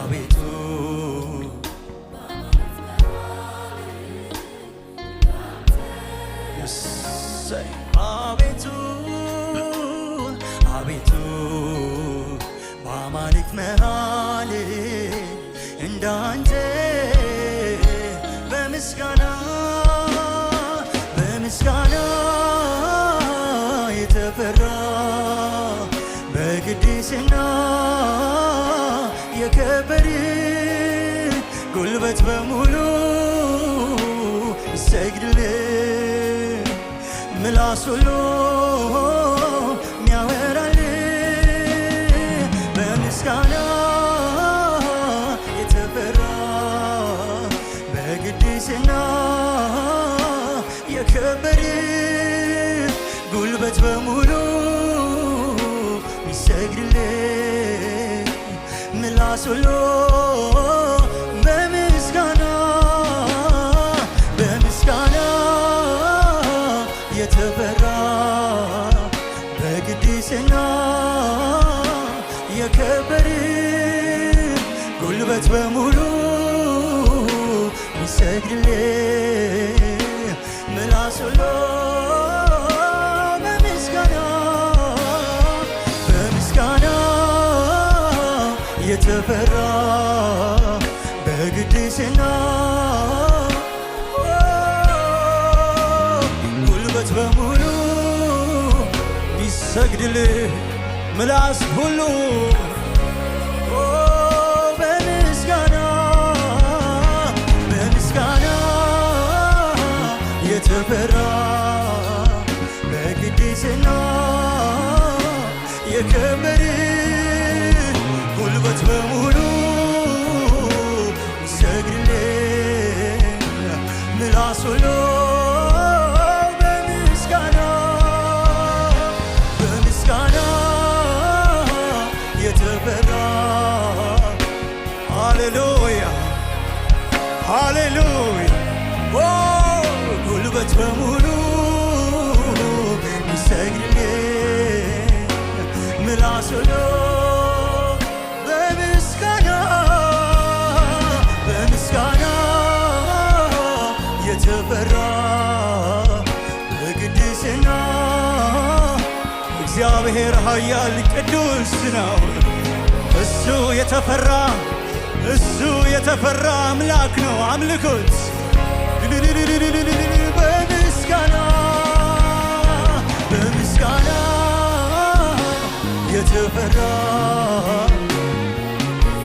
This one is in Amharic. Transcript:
አቤቱ አቤቱ አቤቱ በአማልክት መሃል እንዳንተ በምስጋና የተፈራ በቅድስና የከበረ ጉልበት በሙሉ ይሰግድልህ ምላስ ሁሉ ሚያወራልህ በምስጋና የተፈራ በቅድስና የከበረ ጉልበት በሙሉ ሚሰግድልህ ምላስ ሁሉ የተፈራ በቅድስና የከበረ ጉልበት በሙሉ ሚሰግድልህ ምላስ ሁሉ በምስጋና የተፈራ በቅድስና በሙሉ ሚሰግድልህ ምላስ ሁሉ በምስጋና የተፈራ በቅድስና የከበረ ጉልበት በሙሉ ሚሰግድልህ ምላስ ሁሉ ሃሌሉያ ሃሌሉያ ጉልበት በሙሉ ሚሰግድልህ ምላስ ሁሉ በምስጋና የተፈራ በቅድስና እግዚአብሔር ኃያል ቅዱስ ነው። እሱ የተፈራ አምላክ ነው። አምልኮት በምስጋና የተፈራ